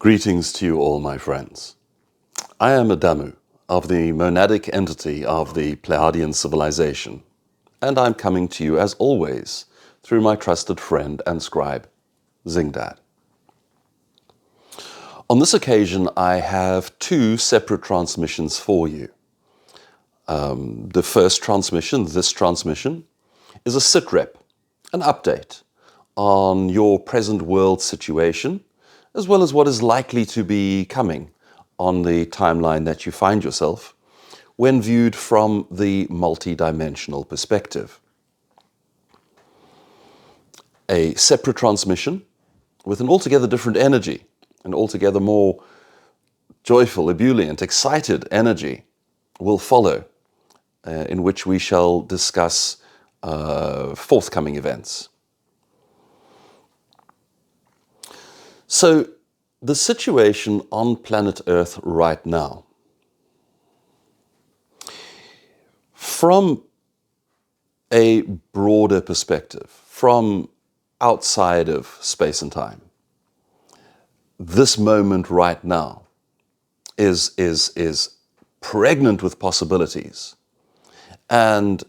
Greetings to you all, my friends. I am Adamu, of the monadic entity of the Pleiadian civilization, and I'm coming to you, as always, through my trusted friend and scribe, Zingdad. On this occasion, I have two separate transmissions for you. The first transmission, this transmission, is a sitrep, an update on your present world situation, as well as what is likely to be coming on the timeline that you find yourself when viewed from the multi-dimensional perspective. A separate transmission with an altogether different energy, an altogether more joyful, ebullient, excited energy will follow, in which we shall discuss forthcoming events. So, the situation on planet Earth right now, from a broader perspective, from outside of space and time, this moment right now is pregnant with possibilities, and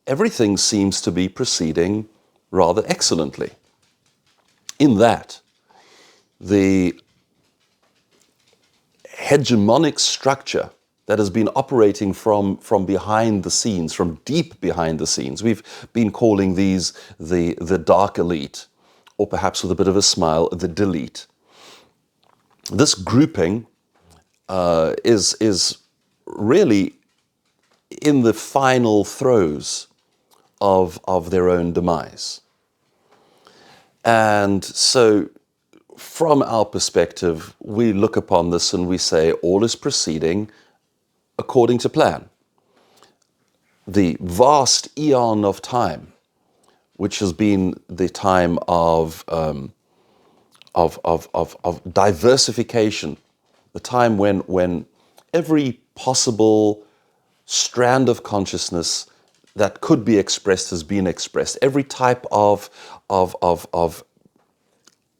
everything seems to be proceeding rather excellently. In that, the hegemonic structure that has been operating from behind the scenes, from deep behind the scenes. We've been calling these the dark elite, or perhaps with a bit of a smile, the delete. This grouping is really in the final throes of their own demise. And so, from our perspective, we look upon this and we say all is proceeding according to plan. The vast eon of time, which has been the time of diversification, the time when every possible strand of consciousness that could be expressed has been expressed. Every type of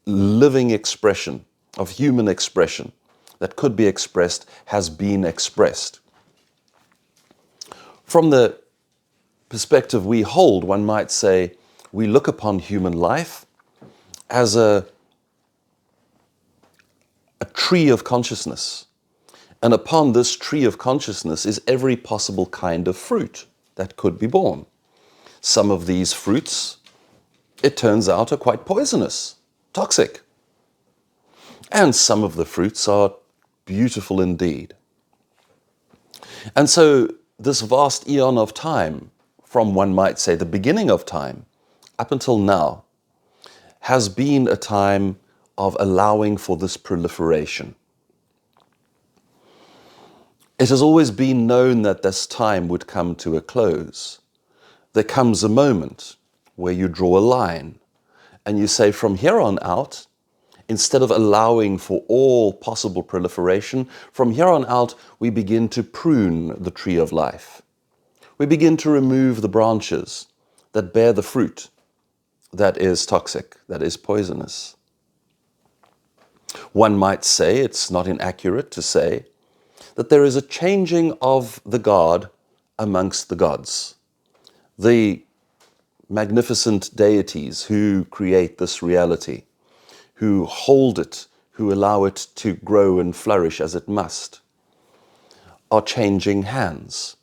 living expression, of human expression that could be expressed has been expressed. From the perspective we hold, one might say we look upon human life as a tree of consciousness. And upon this tree of consciousness is every possible kind of fruit that could be born. Some of these fruits, it turns out, are quite poisonous, toxic. And some of the fruits are beautiful indeed. And so this vast eon of time, from one might say the beginning of time, up until now, has been a time of allowing for this proliferation. It has always been known that this time would come to a close. There comes a moment where you draw a line and you say, from here on out, instead of allowing for all possible proliferation, from here on out, we begin to prune the tree of life. We begin to remove the branches that bear the fruit that is toxic, that is poisonous. One might say, it's not inaccurate to say, that there is a changing of the guard amongst the gods. The magnificent deities who create this reality, who hold it, who allow it to grow and flourish as it must, are changing hands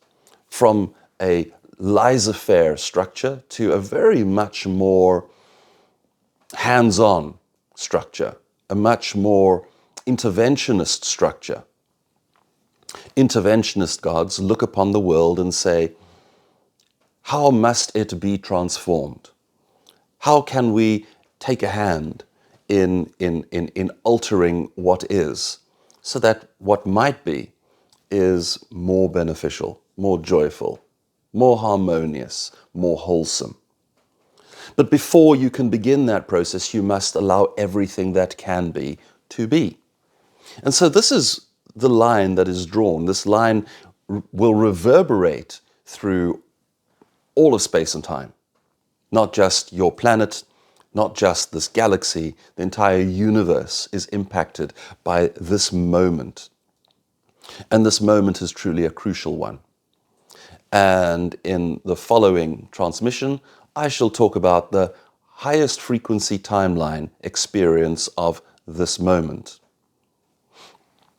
from a laissez-faire structure to a very much more hands-on structure, a much more interventionist structure. Interventionist gods look upon the world and say, how must it be transformed? How can we take a hand in altering what is, so that what might be is more beneficial, more joyful, more harmonious, more wholesome. But before you can begin that process, you must allow everything that can be to be. And so this is the line that is drawn. This line will reverberate through all of space and time, not just your planet, not just this galaxy, the entire universe is impacted by this moment. And this moment is truly a crucial one. And in the following transmission, I shall talk about the highest frequency timeline experience of this moment.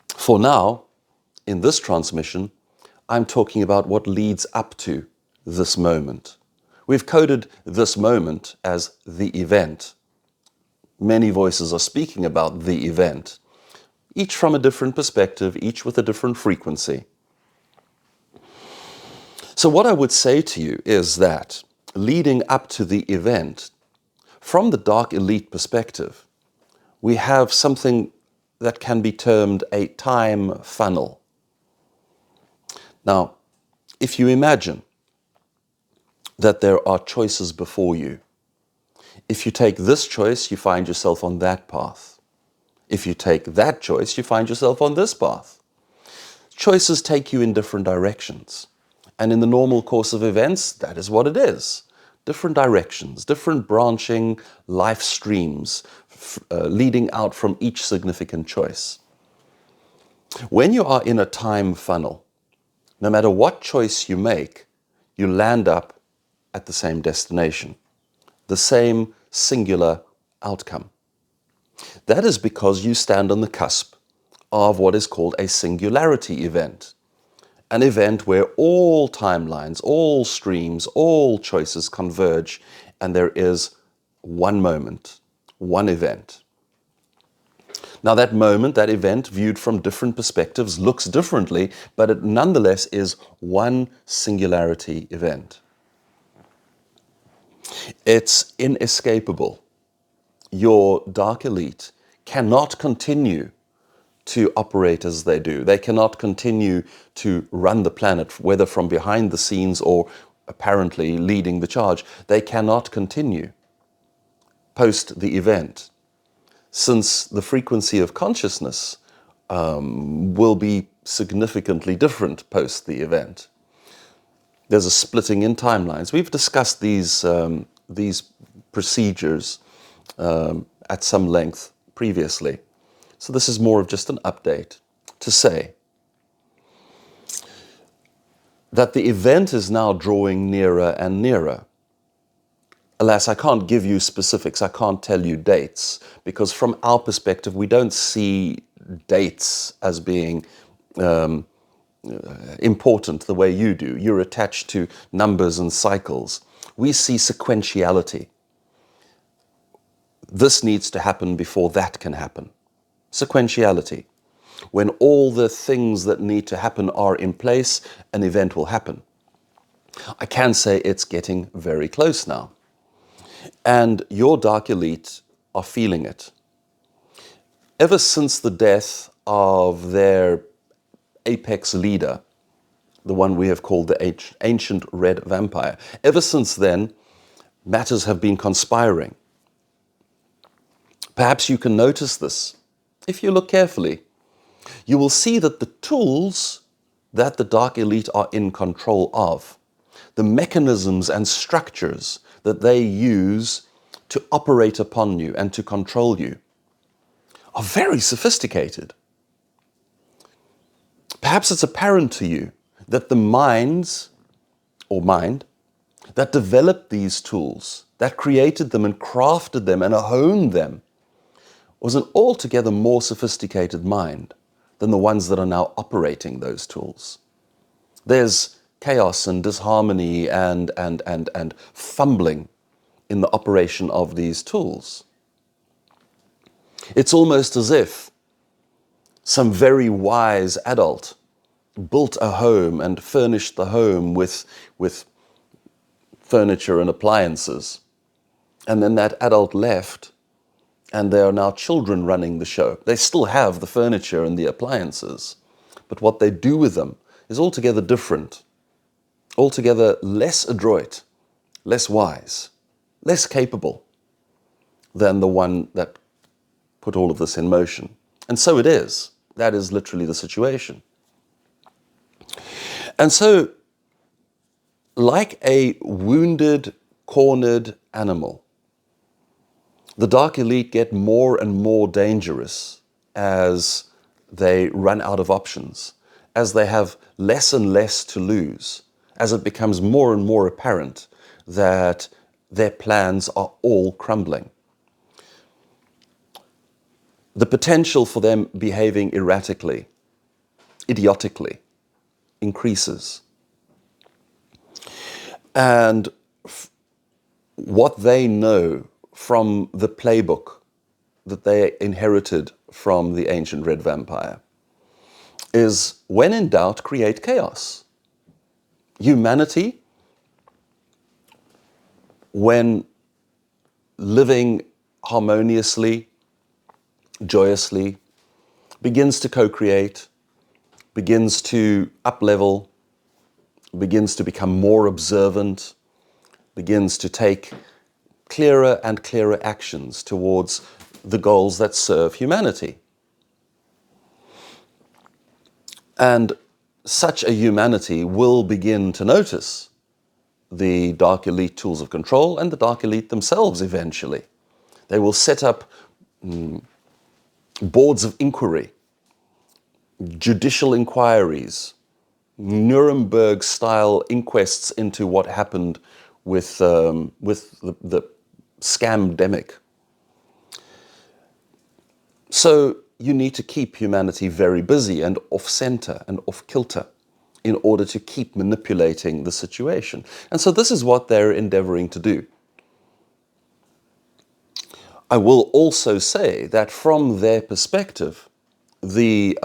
For now, in this transmission, I'm talking about what leads up to this moment. We've coded this moment as the event. Many voices are speaking about the event, each from a different perspective, each with a different frequency. So what I would say to you is that leading up to the event, from the dark elite perspective, we have something that can be termed a time funnel. Now, if you imagine that there are choices before you, if you take this choice, you find yourself on that path. If you take that choice, you find yourself on this path. Choices take you in different directions. And in the normal course of events, that is what it is. Different directions, different branching life streams leading out from each significant choice. When you are in a time funnel, no matter what choice you make, you land up at the same destination, the same singular outcome. That is because you stand on the cusp of what is called a singularity event. An event where all timelines, all streams, all choices converge, and there is one moment, one event. Now that moment, that event, viewed from different perspectives, looks differently, but it nonetheless is one singularity event. It's inescapable. Your dark elite cannot continue to operate as they do. They cannot continue to run the planet, whether from behind the scenes or apparently leading the charge. They cannot continue post the event, since the frequency of consciousness will be significantly different post the event. There's a splitting in timelines. We've discussed these procedures at some length previously. So this is more of just an update to say that the event is now drawing nearer and nearer. Alas, I can't give you specifics, I can't tell you dates, because from our perspective, we don't see dates as being important the way you do. You're attached to numbers and cycles. We see sequentiality. This needs to happen before that can happen. Sequentiality. When all the things that need to happen are in place, an event will happen. I can say it's getting very close now. And your dark elite are feeling it. Ever since the death of their apex leader, the one we have called the ancient red vampire, ever since then, matters have been conspiring. Perhaps you can notice this. If you look carefully, you will see that the tools that the dark elite are in control of, the mechanisms and structures that they use to operate upon you and to control you, are very sophisticated. Perhaps it's apparent to you that the minds or mind that developed these tools, that created them and crafted them and honed them, was an altogether more sophisticated mind than the ones that are now operating those tools. There's chaos and disharmony and fumbling in the operation of these tools. It's almost as if some very wise adult built a home and furnished the home with furniture and appliances. And then that adult left, and there are now children running the show. They still have the furniture and the appliances, but what they do with them is altogether different, altogether less adroit, less wise, less capable than the one that put all of this in motion. And so it is. That is literally the situation. And so, like a wounded, cornered animal, The dark elite get more and more dangerous as they run out of options, as they have less and less to lose, as it becomes more and more apparent that their plans are all crumbling. The potential for them behaving erratically, idiotically, increases. And what they know from the playbook that they inherited from the ancient red vampire is, when in doubt, create chaos. Humanity, when living harmoniously, joyously, begins to co-create, begins to up-level, begins to become more observant, begins to take clearer and clearer actions towards the goals that serve humanity. And such a humanity will begin to notice the dark elite tools of control and the dark elite themselves eventually. They will set up boards of inquiry, judicial inquiries, Nuremberg-style inquests into what happened with the scamdemic. So you need to keep humanity very busy and off-center and off-kilter in order to keep manipulating the situation. And so this is what they're endeavoring to do. I will also say that from their perspective, the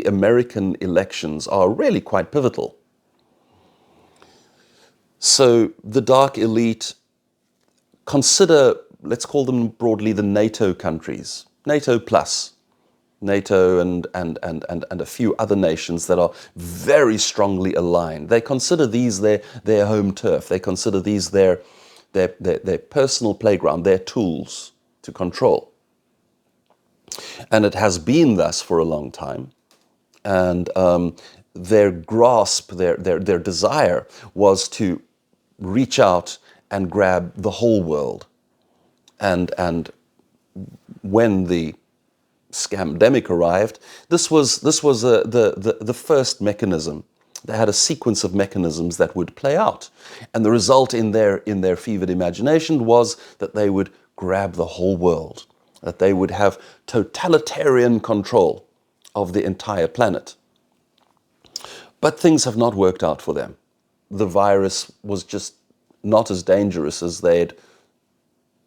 American elections are really quite pivotal. So the dark elite consider, let's call them broadly, the NATO countries, NATO plus, NATO and a few other nations that are very strongly aligned. They consider these their home turf. They consider these their personal playground, their tools to control. And it has been thus for a long time. And their grasp, their desire was to reach out and grab the whole world. And when the scamdemic arrived, this was the first mechanism. They had a sequence of mechanisms that would play out. And the result in their fevered imagination was that they would grab the whole world, that they would have totalitarian control of the entire planet. But things have not worked out for them. The virus was just not as dangerous as they'd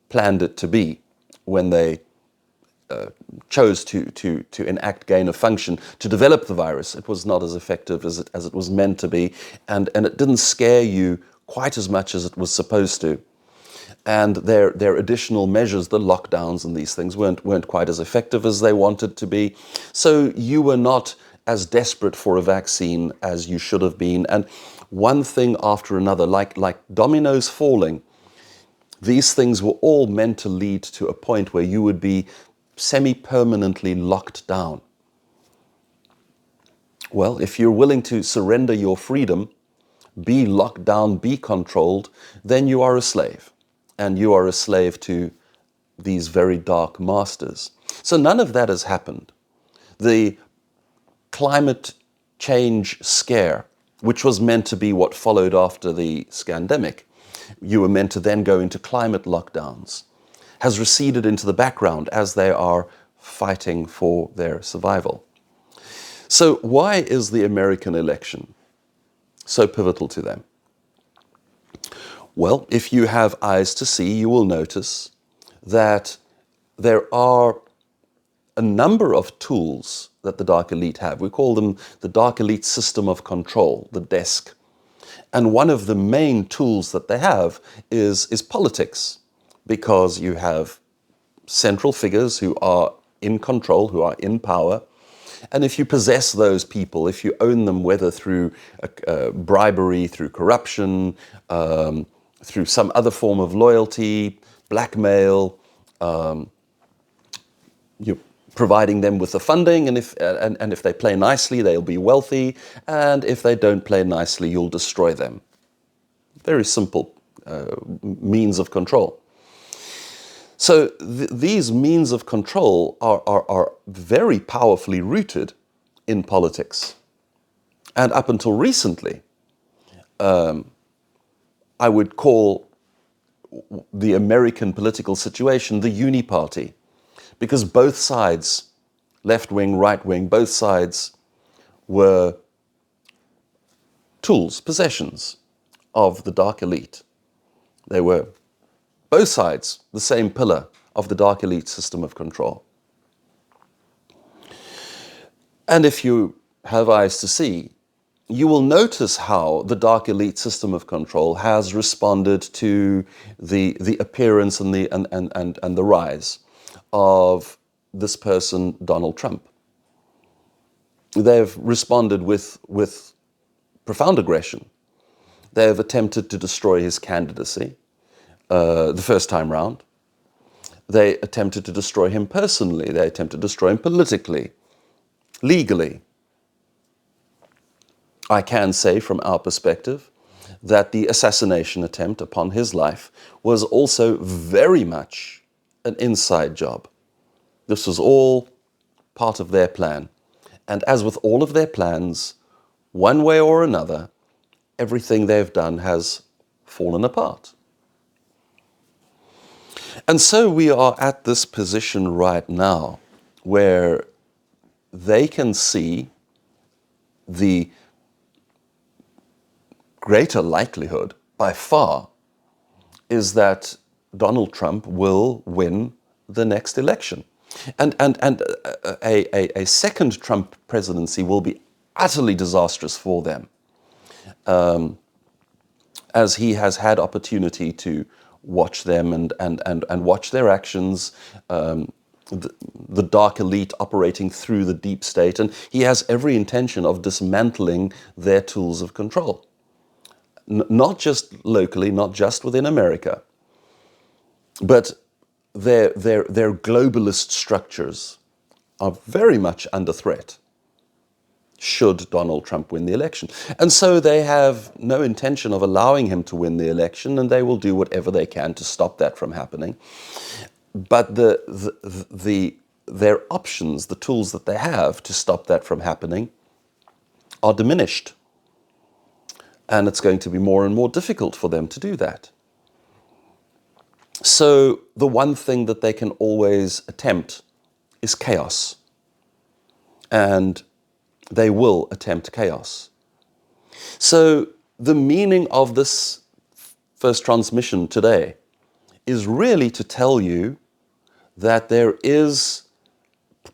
planned it to be when they chose to enact gain of function to develop the virus. It was not as effective as it was meant to be, and it didn't scare you quite as much as it was supposed to. And their additional measures, the lockdowns and these things, weren't quite as effective as they wanted to be. So you were not as desperate for a vaccine as you should have been. And one thing after another, like dominoes falling, these things were all meant to lead to a point where you would be semi-permanently locked down. Well, if you're willing to surrender your freedom, be locked down, be controlled, then you are a slave. And you are a slave to these very dark masters. So none of that has happened. The climate change scare, which was meant to be what followed after the scandemic, you were meant to then go into climate lockdowns, has receded into the background as they are fighting for their survival. So why is the American election so pivotal to them? Well, if you have eyes to see, you will notice that there are a number of tools that the dark elite have. We call them the dark elite system of control, the desk. And one of the main tools that they have is politics, because you have central figures who are in control, who are in power. And if you possess those people, if you own them, whether through bribery, through corruption, through some other form of loyalty, blackmail, you're providing them with the funding, and if they play nicely, they'll be wealthy, and if they don't play nicely, you'll destroy them. Very simple means of control. So these means of control are very powerfully rooted in politics. And up until recently, I would call the American political situation the uniparty, because both sides, left wing, right wing, both sides were tools, possessions of the dark elite. They were, both sides, the same pillar of the dark elite system of control. And if you have eyes to see, you will notice how the dark elite system of control has responded to the appearance and the rise of this person, Donald Trump. They've responded with profound aggression. They have attempted to destroy his candidacy the first time round. They attempted to destroy him personally. They attempted to destroy him politically, legally. I can say from our perspective that the assassination attempt upon his life was also very much an inside job. This was all part of their plan. And as with all of their plans, one way or another, everything they've done has fallen apart. And so we are at this position right now where they can see the greater likelihood, by far, is that Donald Trump will win the next election. And a second Trump presidency will be utterly disastrous for them, as he has had opportunity to watch them and watch their actions, the dark elite operating through the deep state, and he has every intention of dismantling their tools of control. Not just locally, not just within America, but their globalist structures are very much under threat should Donald Trump win the election. And so they have no intention of allowing him to win the election, and they will do whatever they can to stop that from happening. But their options, the tools that they have to stop that from happening, are diminished. And it's going to be more and more difficult for them to do that. So the one thing that they can always attempt is chaos. And they will attempt chaos. So the meaning of this first transmission today is really to tell you that there is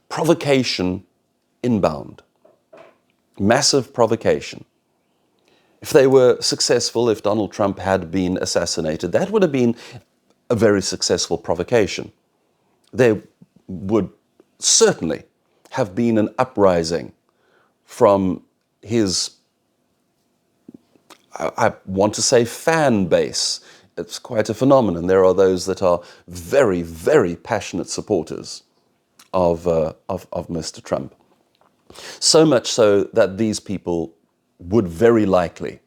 provocation inbound. Massive provocation. If they were successful, if Donald Trump had been assassinated, that would have been a very successful provocation. There would certainly have been an uprising from his, I want to say, fan base. It's quite a phenomenon. There are those that are very, very passionate supporters of Mr. Trump. So much so that these people would very likely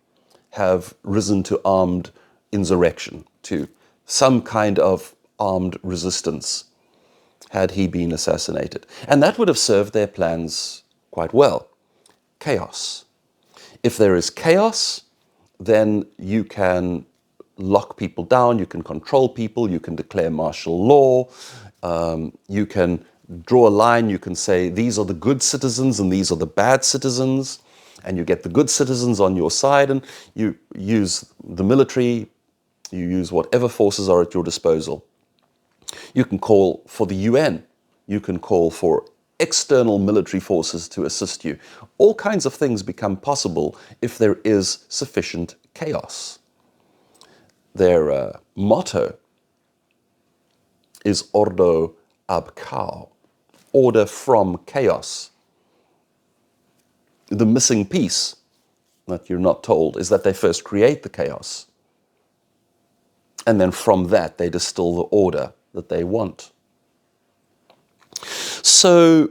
have risen to armed insurrection, to some kind of armed resistance, had he been assassinated. And that would have served their plans quite well. Chaos. If there is chaos, then you can lock people down, you can control people, you can declare martial law, you can draw a line, you can say these are the good citizens and these are the bad citizens, and you get the good citizens on your side, and you use the military, you use whatever forces are at your disposal. You can call for the UN, you can call for external military forces to assist you. All kinds of things become possible if there is sufficient chaos. Their motto is ordo ab chaos, order from chaos. The missing piece that you're not told is that they first create the chaos, and then from that they distill the order that they want. So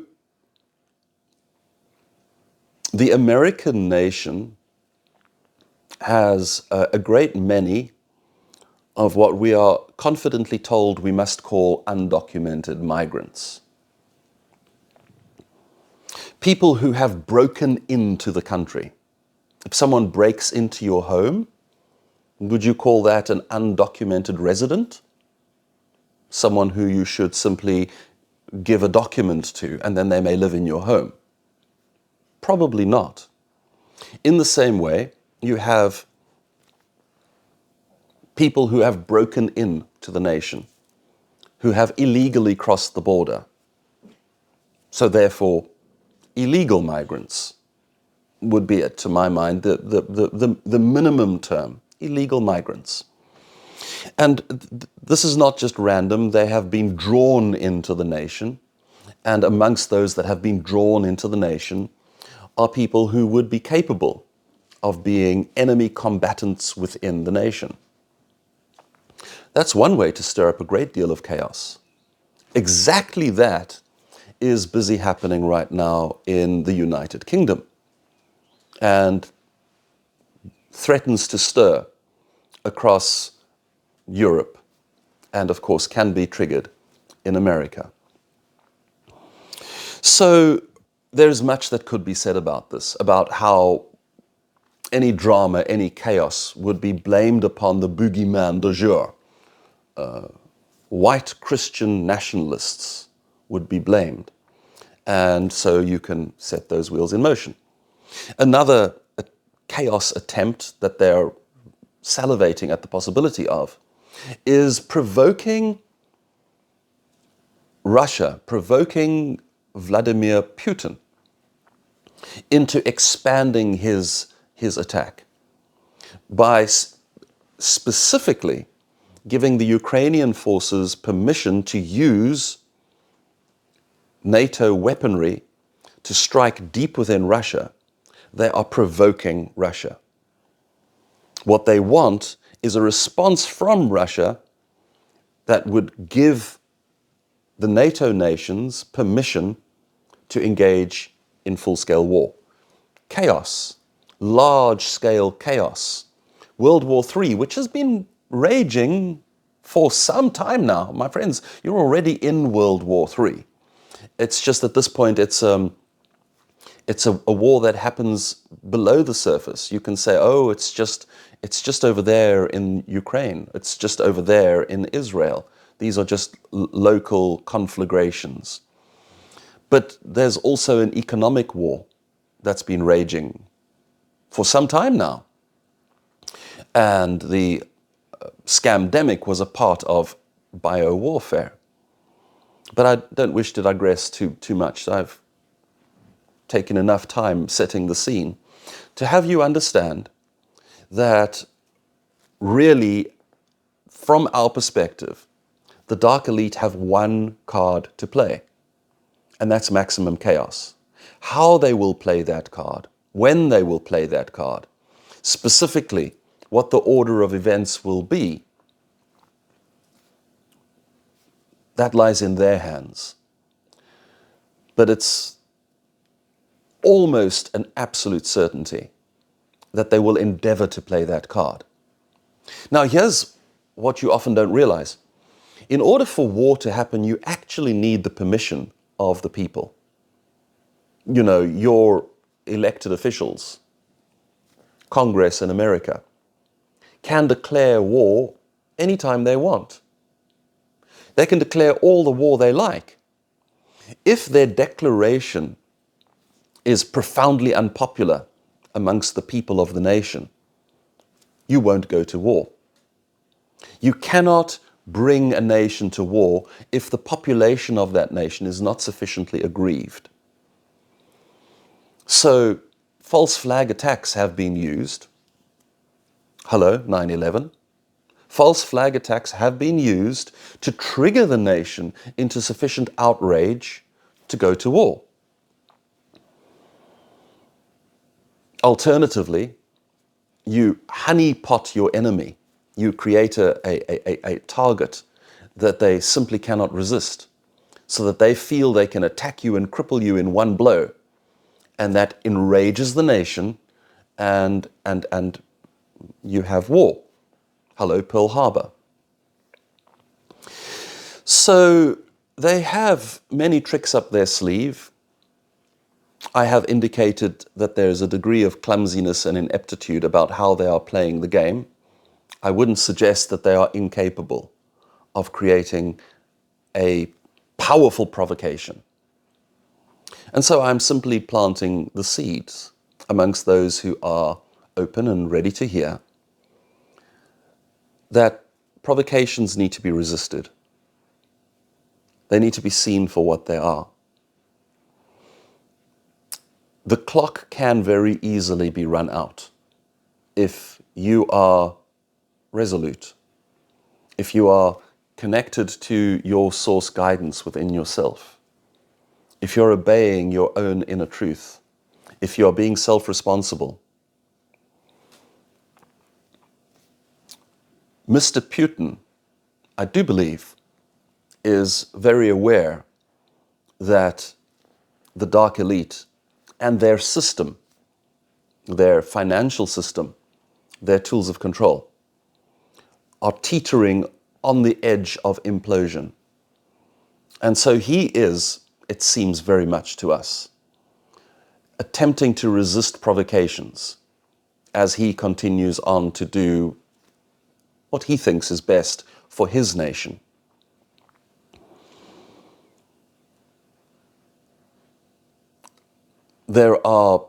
the American nation has a great many of what we are confidently told we must call undocumented migrants. People who have broken into the country. If someone breaks into your home, would you call that an undocumented resident? Someone who you should simply give a document to and then they may live in your home? Probably not. In the same way, you have people who have broken into the nation, who have illegally crossed the border. So therefore, illegal migrants would be, to my mind, the minimum term, illegal migrants. And this is not just random, they have been drawn into the nation. And amongst those that have been drawn into the nation are people who would be capable of being enemy combatants within the nation. That's one way to stir up a great deal of chaos. Exactly that is busy happening right now in the United Kingdom and threatens to stir across Europe and, of course, can be triggered in America. So there's much that could be said about this, about how any drama, any chaos would be blamed upon the boogeyman du jour. White Christian nationalists would be blamed. And so you can set those wheels in motion. Another chaos attempt that they're salivating at the possibility of is provoking Russia, provoking Vladimir Putin into expanding his attack by specifically giving the Ukrainian forces permission to use NATO weaponry to strike deep within Russia. They are provoking Russia. What they want is a response from Russia that would give the NATO nations permission to engage in full-scale war. Chaos, large-scale chaos. World War III, which has been raging for some time now. My friends, you're already in World War III. It's just at this point, it's a war that happens below the surface. You can say, oh, it's just over there in Ukraine. It's just over there in Israel. These are just local conflagrations. But there's also an economic war that's been raging for some time now. And the scamdemic was a part of biowarfare. But I don't wish to digress too much. I've taken enough time setting the scene to have you understand that really, from our perspective, the dark elite have one card to play, and that's maximum chaos. How they will play that card, when they will play that card, specifically what the order of events will be, that lies in their hands. But it's almost an absolute certainty that they will endeavor to play that card. Now, here's what you often don't realize. In order for war to happen, you actually need the permission of the people. You know, your elected officials, Congress in America, can declare war anytime they want. They can declare all the war they like. If their declaration is profoundly unpopular amongst the people of the nation, you won't go to war. You cannot bring a nation to war if the population of that nation is not sufficiently aggrieved. So, false flag attacks have been used. Hello, 9/11. False flag attacks have been used to trigger the nation into sufficient outrage to go to war. Alternatively, you honeypot your enemy. You create a target that they simply cannot resist, so that they feel they can attack you and cripple you in one blow. And that enrages the nation, and you have war. Hello, Pearl Harbor. So they have many tricks up their sleeve. I have indicated that there's a degree of clumsiness and ineptitude about how they are playing the game. I wouldn't suggest that they are incapable of creating a powerful provocation. And so I'm simply planting the seeds amongst those who are open and ready to hear that provocations need to be resisted. They need to be seen for what they are. The clock can very easily be run out if you are resolute, if you are connected to your source guidance within yourself, if you're obeying your own inner truth, if you're being self-responsible. Mr. Putin, I do believe, is very aware that the dark elite and their system, their financial system, their tools of control, are teetering on the edge of implosion. And so he is, it seems very much to us, attempting to resist provocations as he continues on to do what he thinks is best for his nation. There are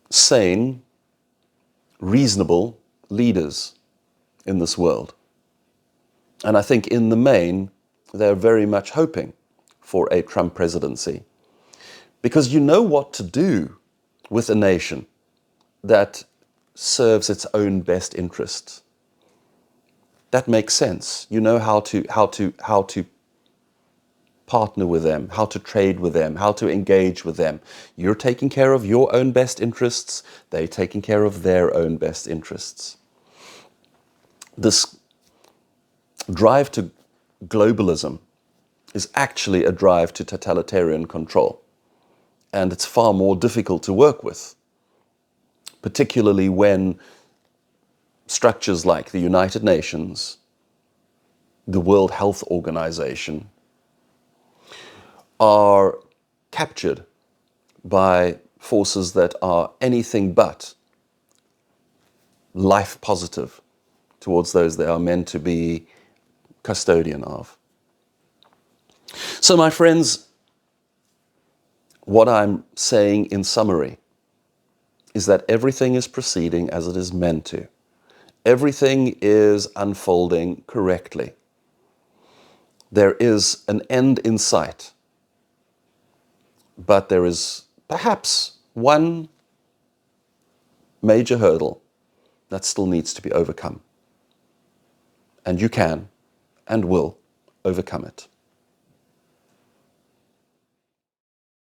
sane, reasonable leaders in this world. And I think in the main, they're very much hoping for a Trump presidency. Because you know what to do with a nation that serves its own best interests. That makes sense. You know how to partner with them, how to trade with them, how to engage with them. You're taking care of your own best interests, they're taking care of their own best interests. This drive to globalism is actually a drive to totalitarian control. And it's far more difficult to work with, particularly when structures like the United Nations, the World Health Organization, are captured by forces that are anything but life positive towards those they are meant to be custodian of. So my friends, what I'm saying in summary is that everything is proceeding as it is meant to. Everything is unfolding correctly. There is an end in sight, but there is perhaps one major hurdle that still needs to be overcome. And you can and will overcome it.